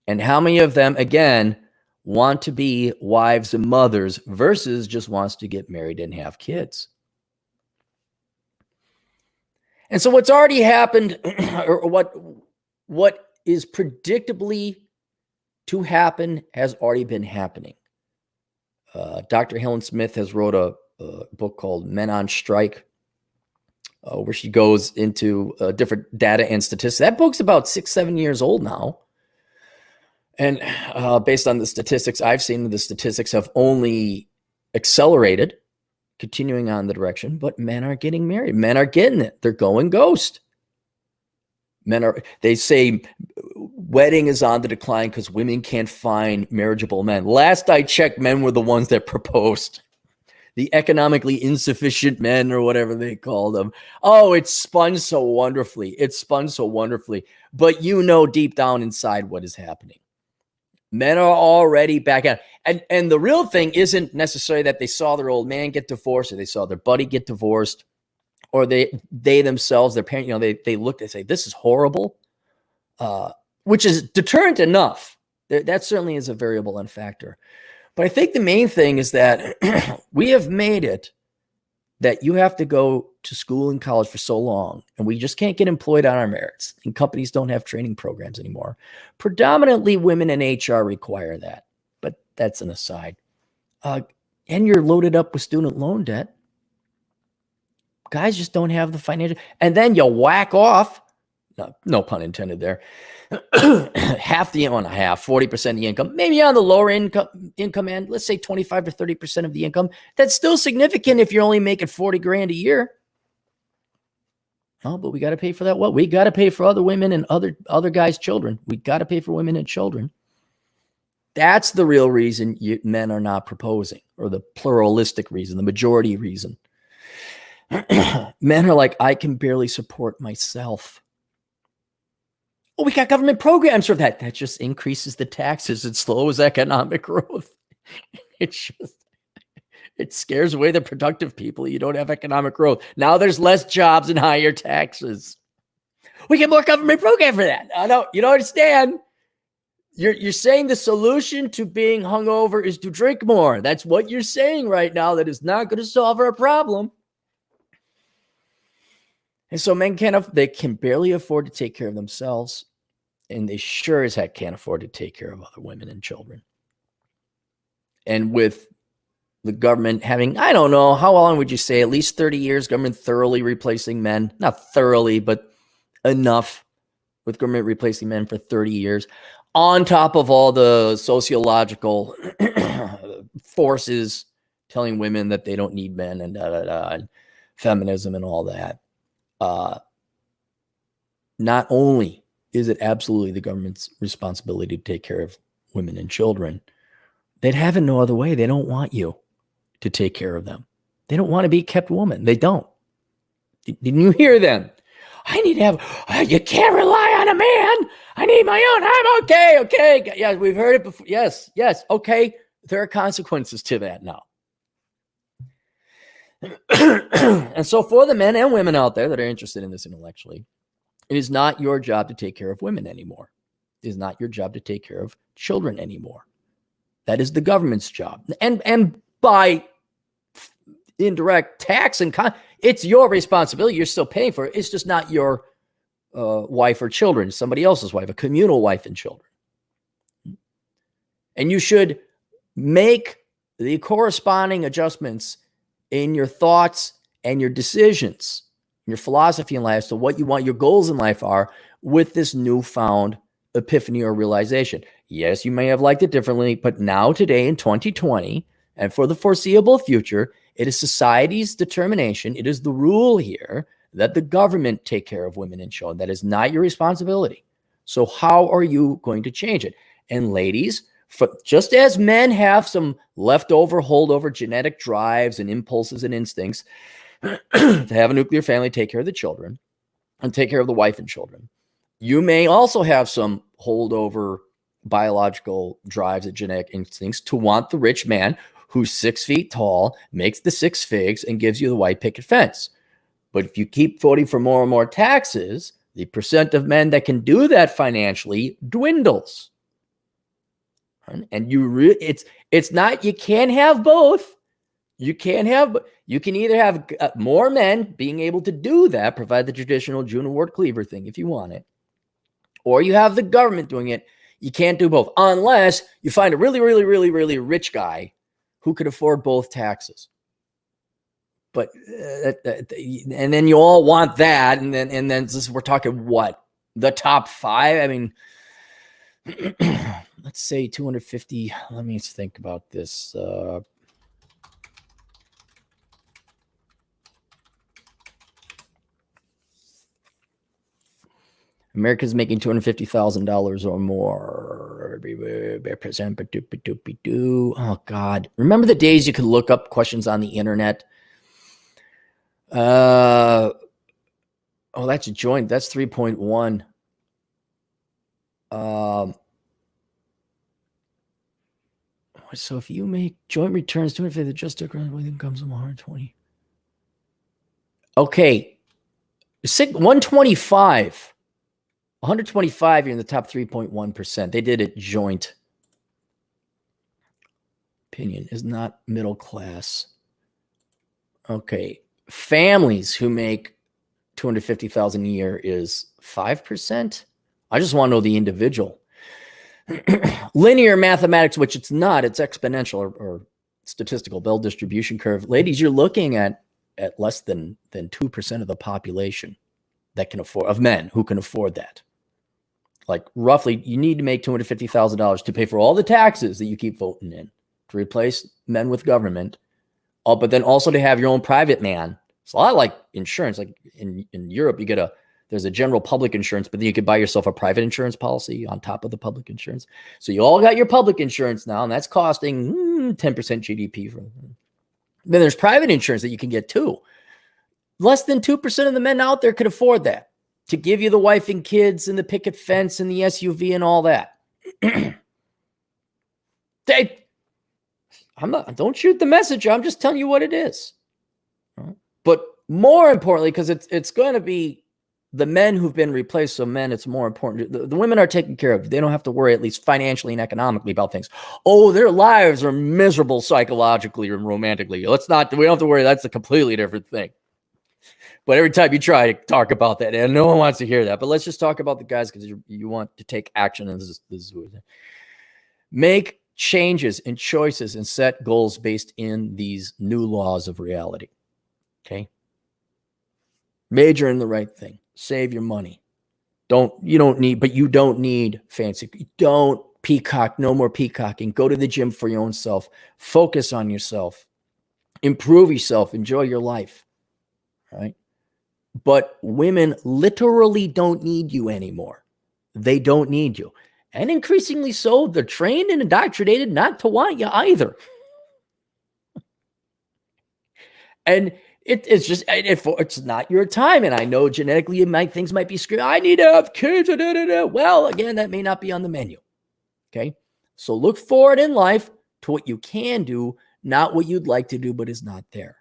And how many of them, again, want to be wives and mothers versus just wants to get married and have kids? And so what's already happened, or what is predictably to happen, has already been happening. Dr. Helen Smith has wrote a book called Men on Strike, where she goes into different data and statistics. That book's about 6-7 years old now. And based on the statistics I've seen, the statistics have only accelerated, continuing on the direction, but men are getting married. Men are getting it. They're going ghost. They say wedding is on the decline because women can't find marriageable men. Last I checked, men were the ones that proposed. The economically insufficient men, or whatever they call them. Oh, it spun so wonderfully. But you know deep down inside what is happening. Men are already back out. And the real thing isn't necessarily that they saw their old man get divorced, or they saw their buddy get divorced, or they themselves, their parent, they look, they say, this is horrible, which is deterrent enough. That certainly is a variable and factor. But I think the main thing is that we have made it that you have to go to school and college for so long, and we just can't get employed on our merits, and companies don't have training programs anymore. Predominantly women in HR require that, but that's an aside. And you're loaded up with student loan debt. Guys just don't have the financial, and then you whack off, no pun intended there, half the, well, not half, 40% of the income, maybe on the lower income end, let's say 25 to 30% of the income. That's still significant if you're only making 40 grand a year. Oh, but we got to pay for that. What? We got to pay for other women and other guys' children. We got to pay for women and children. That's the real reason men are not proposing, or the pluralistic reason, the majority reason. Men are like, I can barely support myself. Oh, we got government programs for that. That just increases the taxes. It slows economic growth. It scares away the productive people. You don't have economic growth. Now there's less jobs and higher taxes. We get more government program for that. No, you don't understand. You're saying the solution to being hungover is to drink more. That's what you're saying right now. That is not going to solve our problem. And so men they can barely afford to take care of themselves, and they sure as heck can't afford to take care of other women and children. And with the government having, I don't know, how long would you say, at least 30 years, government thoroughly replacing men, not thoroughly, but enough with government replacing men for 30 years, on top of all the sociological forces telling women that they don't need men, and and feminism and all that. Not only is it absolutely the government's responsibility to take care of women and children, they'd have it no other way. They don't want you to take care of them. They don't want to be kept woman. They don't. Didn't you hear them? I need to have, you can't rely on a man. I need my own. I'm okay. Okay. Yeah, we've heard it before. Yes. Okay. There are consequences to that now. And so for the men and women out there that are interested in this intellectually, it is not your job to take care of women anymore. It is not your job to take care of children anymore. That is the government's job. And by indirect tax and it's your responsibility. You're still paying for it. It's just not your wife or children, somebody else's wife, a communal wife and children. And you should make the corresponding adjustments in your thoughts and your decisions, your philosophy in life, so what you want your goals in life are with this newfound epiphany or realization. Yes, you may have liked it differently, but now today in 2020 and for the foreseeable future, it is society's determination. It is the rule here that the government take care of women and children. That is not your responsibility. So how are you going to change it? And ladies, just as men have some leftover, holdover genetic drives and impulses and instincts to have a nuclear family, take care of the children, and take care of the wife and children, you may also have some holdover biological drives and genetic instincts to want the rich man who's 6 feet tall, makes the 6 figs, and gives you the white picket fence. But if you keep voting for more and more taxes, the percent of men that can do that financially dwindles. And it's not, you can't have both. You can either have more men being able to do that, provide the traditional June Award Cleaver thing if you want it, or you have the government doing it. You can't do both unless you find a really, really, really, really rich guy who could afford both taxes. But and then you all want that, and then we're talking what, the top 5. I mean, let's say 250. Let me think about this. America's making $250,000 or more. Oh, God. Remember the days you could look up questions on the internet? Oh, that's joint. That's 3.1. So if you make joint returns, 250, just incomes of 120. Okay. 125. 125, you're in the top 3.1%. They did it joint. Opinion is not middle class. Okay. Families who make $250,000 a year is 5%. I just want to know the individual. Linear mathematics, which it's not, it's exponential or statistical Bell distribution curve. Ladies, you're looking at less than 2% of the population that can afford, of men who can afford that. Like roughly, you need to make $250,000 to pay for all the taxes that you keep voting in, to replace men with government, but then also to have your own private man. It's a lot like insurance. Like in Europe, there's a general public insurance, but then you could buy yourself a private insurance policy on top of the public insurance. So you all got your public insurance now, and that's costing 10% GDP. Then there's private insurance that you can get too. Less than 2% of the men out there could afford that, to give you the wife and kids and the picket fence and the SUV and all that. Don't shoot the messenger. I'm just telling you what it is. But more importantly, because it's going to be the men who've been replaced. So men, it's more important. The women are taken care of. They don't have to worry, at least financially and economically, about things. Oh, their lives are miserable psychologically and romantically. We don't have to worry. That's a completely different thing. But every time you try to talk about that, and no one wants to hear that, but let's just talk about the guys, because you want to take action. And this is make changes and choices and set goals based in these new laws of reality. Okay. Major in the right thing. Save your money. You don't need fancy. Don't peacock. No more peacocking. Go to the gym for your own self. Focus on yourself. Improve yourself. Enjoy your life. Right? But women literally don't need you anymore. They don't need you. And increasingly so, they're trained and indoctrinated not to want you either. And it's not your time. And I know genetically things might be screwed. I need to have kids. Well, again, that may not be on the menu. Okay. So look forward in life to what you can do, not what you'd like to do, but is not there.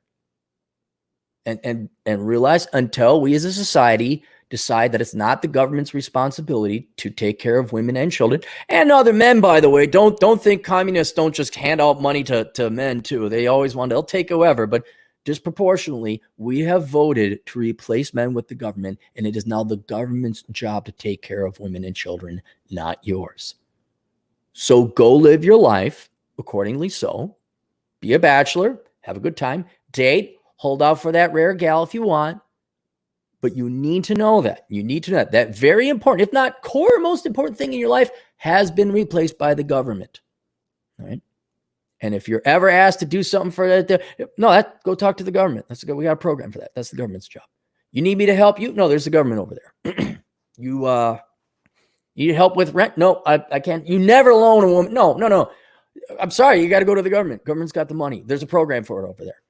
And realize, until we as a society decide that it's not the government's responsibility to take care of women and children and other men, by the way, don't think communists don't just hand out money to men too. They always they'll take whoever, but disproportionately, we have voted to replace men with the government, and it is now the government's job to take care of women and children, not yours. So go live your life accordingly. So be a bachelor, have a good time, date, hold out for that rare gal if you want. But you need to know that. You need to know that very important, if not core, most important thing in your life has been replaced by the government. All right. And if you're ever asked to do something for that, go talk to the government. We got a program for that. That's the government's job. You need me to help you? No, there's the government over there. You need help with rent? No, I can't. You never loan a woman. No. I'm sorry. You got to go to the government. Government's got the money. There's a program for it over there.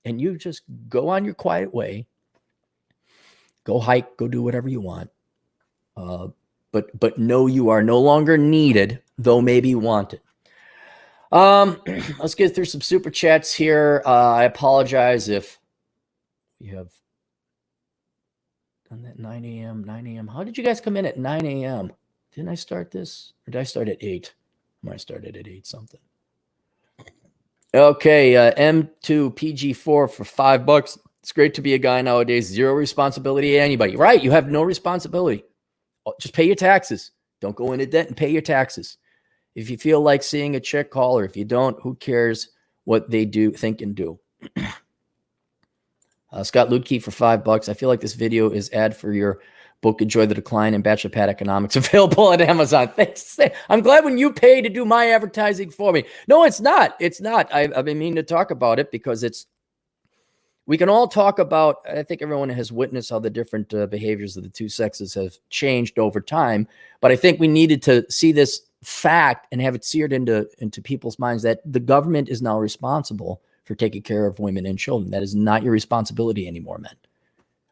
And you just go on your quiet way. Go hike. Go do whatever you want. But no, you are no longer needed, though maybe wanted. Let's get through some super chats here. I apologize if you have done that 9 a.m. How did you guys come in at 9 a.m.? Didn't I start this? Or did I start at 8? I might have started at 8 something. Okay, M2PG4 for $5. It's great to be a guy nowadays. Zero responsibility to anybody. Right, you have no responsibility. Just pay your taxes. Don't go into debt and pay your taxes. If you feel like seeing a chick, call her. If you don't, who cares what they do, think, and do? Scott Ludke for $5. I feel like this video is ad for your book, Enjoy the Decline and Bachelor Pad Economics, available at Amazon. Thanks. I'm glad when you pay to do my advertising for me. No, it's not. It's not. I've been meaning to talk about it because we can all talk about, I think everyone has witnessed how the different behaviors of the two sexes have changed over time. But I think we needed to see this fact and have it seared into people's minds that the government is now responsible for taking care of women and children. That is not your responsibility anymore, men.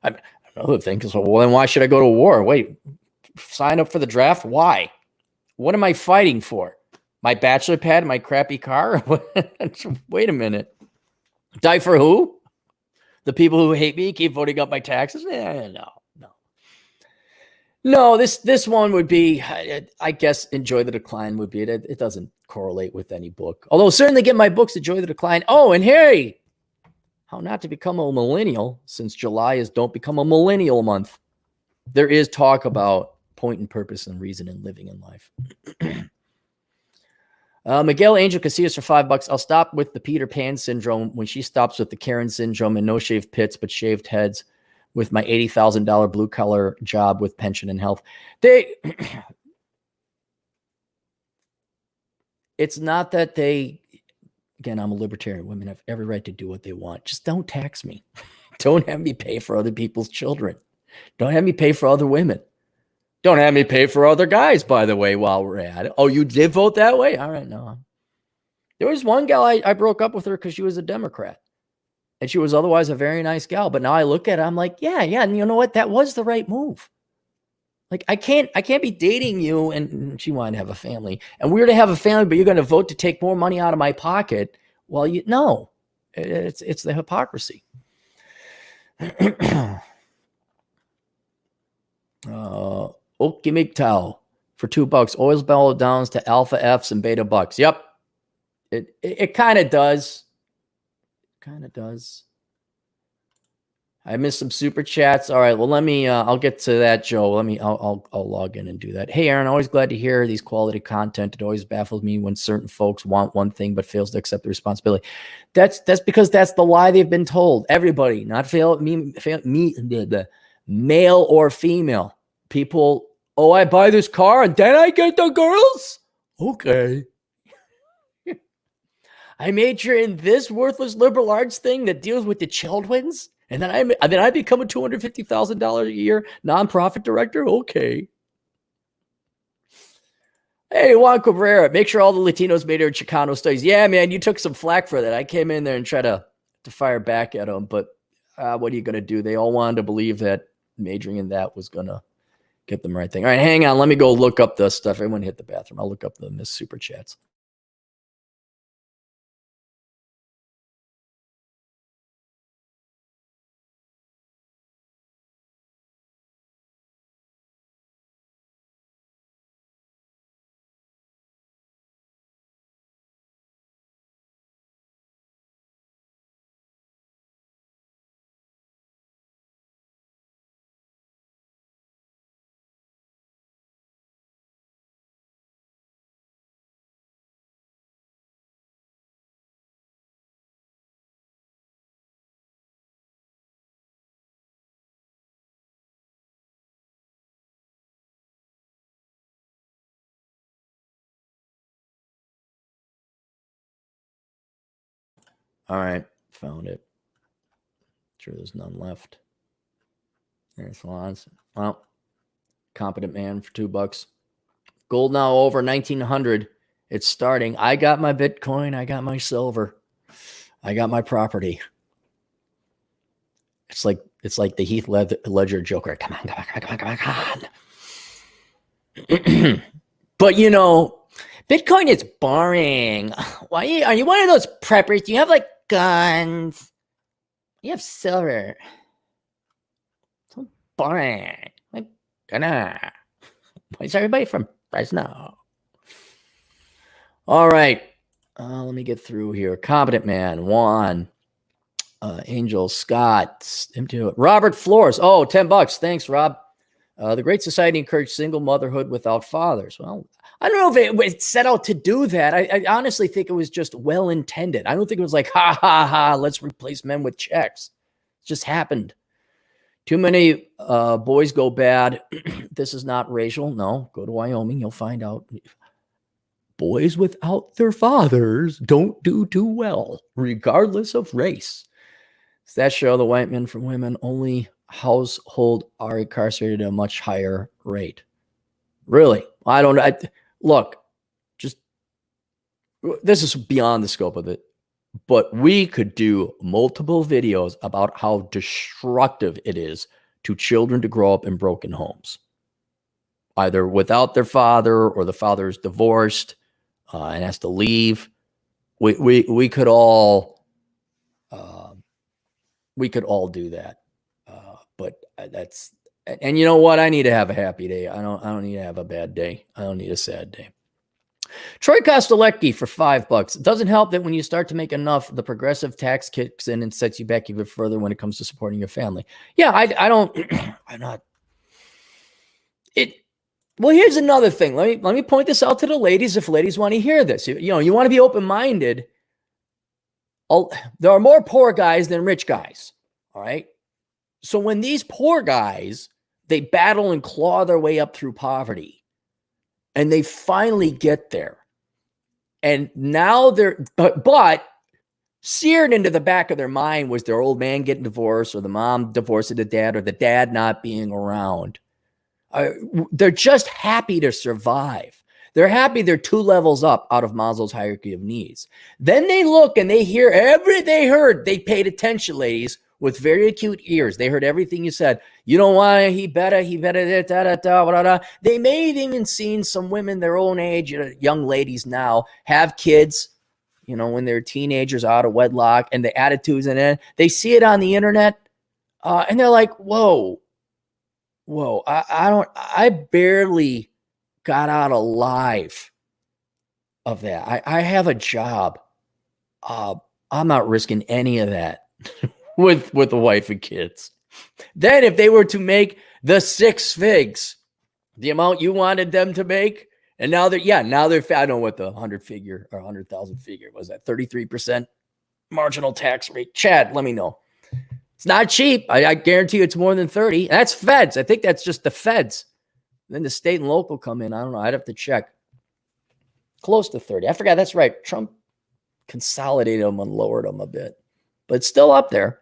I don't know the thing is, well, then why should I go to war? Wait, sign up for the draft? Why? What am I fighting for? My bachelor pad, my crappy car? Wait a minute. Die for who? The people who hate me keep voting up my taxes? No, this one would be, I guess, Enjoy the Decline would be it. It doesn't correlate with any book. Although certainly get my books, Enjoy the Decline. Oh, and hey, how not to become a millennial, since July is Don't Become a Millennial month. There is talk about point and purpose and reason in living in life. Miguel Angel Casillas for $5. I'll stop with the Peter Pan syndrome when she stops with the Karen syndrome and no shaved pits but shaved heads with my $80,000 blue collar job with pension and health. It's not that again, I'm a libertarian. Women have every right to do what they want. Just don't tax me. Don't have me pay for other people's children. Don't have me pay for other women. Don't have me pay for other guys, by the way, while we're at it. Oh, you did vote that way? All right, no. There was one gal, I broke up with her because she was a Democrat. And she was otherwise a very nice gal. But now I look at it, I'm like, yeah. And you know what? That was the right move. Like, I can't be dating you, and she wanted to have a family. And we're to have a family, but you're going to vote to take more money out of my pocket. Well, no. It's the hypocrisy. Okie MGTOW for $2. Always boil down to alpha Fs and beta bucks. Yep. It kind of does. I missed some super chats. All right. Well, let me, I'll get to that, Joe. I'll log in and do that. Hey, Aaron, always glad to hear these quality content. It always baffles me when certain folks want one thing, but fails to accept the responsibility. That's because that's the lie they've been told. Everybody, not male or female. People, oh, I buy this car and then I get the girls? Okay. I major in this worthless liberal arts thing that deals with the children's, and then I become a $250,000 a year nonprofit director. Okay. Hey, Juan Cabrera, make sure all the Latinos made their Chicano studies. Yeah, man, you took some flack for that. I came in there and tried to fire back at them, but what are you going to do? They all wanted to believe that majoring in that was going to get them the right thing. All right, hang on. Let me go look up the stuff. Everyone hit the bathroom. I'll look up the missed super chats. All right. Found it. Sure there's none left. There's lots. Well, competent man for $2. Gold now over 1900. It's starting. I got my Bitcoin. I got my silver. I got my property. It's like the Heath Ledger Joker. Come on. But Bitcoin is boring. Why are you one of those preppers? Do you have like guns? You have silver. So boring. Like, why is everybody from Fresno? All right. Let me get through here. Competent man, Juan. Angel, Scott, Robert Flores. Oh, $10. Thanks, Rob. The Great Society encouraged single motherhood without fathers. Well, I don't know if it set out to do that. I honestly think it was just well intended. I don't think it was like, ha, let's replace men with checks. It just happened. Too many boys go bad. This is not racial. No, go to Wyoming. You'll find out. Boys without their fathers don't do too well, regardless of race. Does that show the white men from women only household are incarcerated at a much higher rate? Really? I don't know. Look, this is beyond the scope of it, but we could do multiple videos about how destructive it is to children to grow up in broken homes, either without their father or the father is divorced and has to leave. We could all do that. But that's, and you know what? I need to have a happy day. I don't need to have a bad day. I don't need a sad day. Troy Kostelecki for $5. It doesn't help that when you start to make enough, the progressive tax kicks in and sets you back even further when it comes to supporting your family. Yeah, I don't, I'm not. Well, here's another thing. Let me point this out to the ladies if ladies want to hear this. You want to be open-minded. There are more poor guys than rich guys. All right. So when these poor guys, they battle and claw their way up through poverty and they finally get there. And now but seared into the back of their mind was their old man getting divorced or the mom divorcing the dad or the dad not being around. They're just happy to survive. They're happy they're 2 levels up out of Maslow's hierarchy of needs. Then they look and they hear they heard. They paid attention, ladies, with very acute ears. They heard everything you said. You don't want, he better, da. They may have even seen some women their own age, young ladies now, have kids, when they're teenagers out of wedlock and the attitudes and then they see it on the internet and they're like, whoa, I barely got out alive of that. I have a job. I'm not risking any of that with a wife and kids. Then if they were to make the 6 figs, the amount you wanted them to make, and now they're, I don't know what the 100 figure or 100,000 figure was, that 33% marginal tax rate. Chad, let me know. It's not cheap. I guarantee you it's more than 30. That's feds. I think that's just the feds. Then the state and local come in. I don't know. I'd have to check. Close to 30. I forgot. That's right. Trump consolidated them and lowered them a bit. But it's still up there.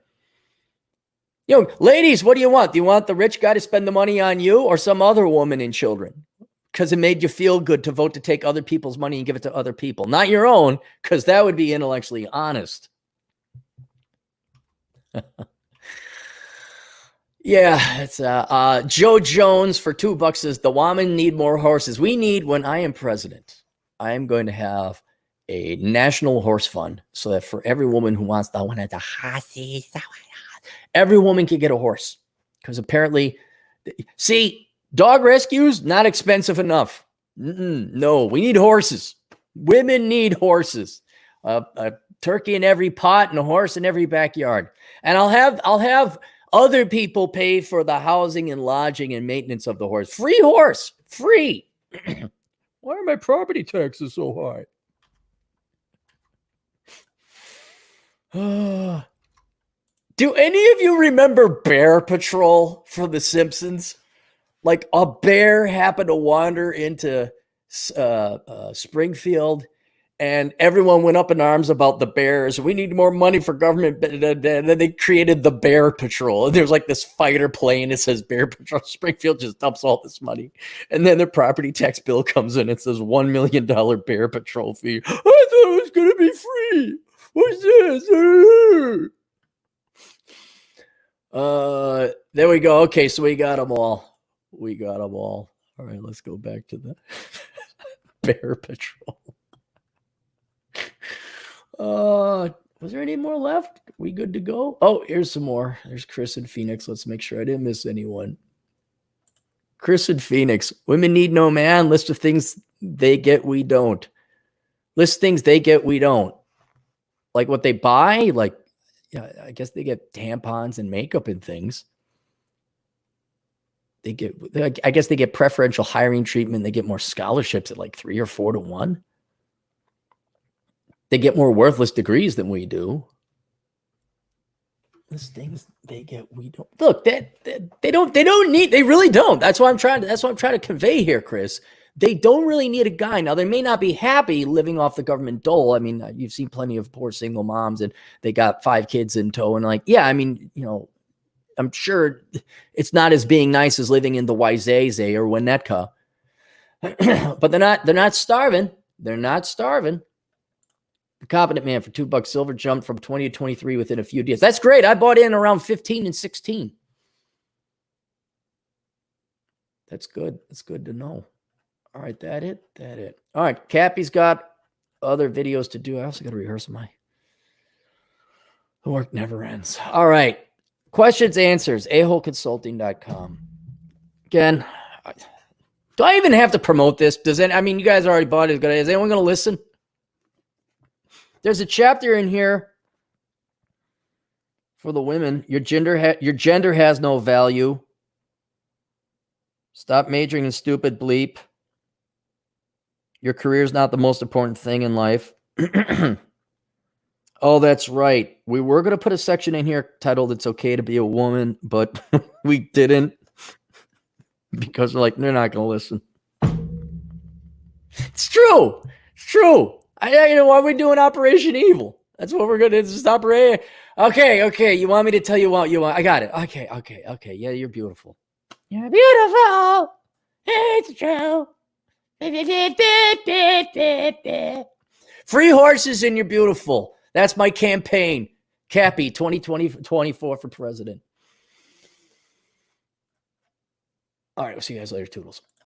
Ladies, what do you want? Do you want the rich guy to spend the money on you or some other woman and children? Because it made you feel good to vote to take other people's money and give it to other people. Not your own, because that would be intellectually honest. Yeah, it's Joe Jones for $2 says the women need more horses. We need, when I am president, I am going to have a national horse fund so that for every woman who wants the one at the horses, every woman can get a horse. Because apparently, see, dog rescues, not expensive enough. No, we need horses. Women need horses. A turkey in every pot and a horse in every backyard. And I'll have other people pay for the housing and lodging and maintenance of the horse. Free horse. Free. Why are my property taxes so high? Do any of you remember Bear Patrol from The Simpsons? Like a bear happened to wander into Springfield And everyone went up in arms about the bears. We need more money for government. And then they created the Bear Patrol. And there's like this fighter plane. It says Bear Patrol. Springfield just dumps all this money. And then their property tax bill comes in. It says $1 million Bear Patrol fee. I thought it was going to be free. What's this? There we go. Okay, so we got them all. All right, let's go back to the Bear Patrol. Was there any more left? We good to go? Oh, here's some more. There's Chris and Phoenix. Let's make sure I didn't miss anyone. Chris and Phoenix. Women need no man. List of things they get, we don't. List things they get, we don't. Like what they buy? Like, yeah, I guess they get tampons and makeup and things. I guess they get preferential hiring treatment. They get more scholarships at like 3 or 4 to 1. They get more worthless degrees than we do. These things they get, we don't. Look, they don't need. They really don't. That's what I'm trying to convey here, Chris. They don't really need a guy. Now, they may not be happy living off the government dole. I mean, you've seen plenty of poor single moms, and they got 5 kids in tow, and like, yeah, I mean, I'm sure it's not as being nice as living in the Waizaze or Winnetka, but they're not starving. They're not starving. The Competent Man for $2 silver jumped from 20 to 23 within a few days. That's great. I bought in around 15 and 16. That's good. That's good to know. All right, that it. All right, Cappy's got other videos to do. I also got to rehearse my work never ends. All right. Questions, answers, aholeconsulting.com. Again, do I even have to promote this? I mean, you guys already bought it. Is anyone going to listen? There's a chapter in here for the women. Your gender has no value. Stop majoring in stupid bleep. Your career is not the most important thing in life. Oh, that's right. We were going to put a section in here titled "It's Okay to Be a Woman," but we didn't because we're like, they're not going to listen. It's true. It's true. Why are we doing Operation Evil? That's what we're going to just operate. Okay. You want me to tell you what you want? I got it. Okay. Yeah, you're beautiful. You're beautiful. It's true. Free horses and you're beautiful. That's my campaign. Cappy, 2024 for president. All right, we'll see you guys later. Toodles.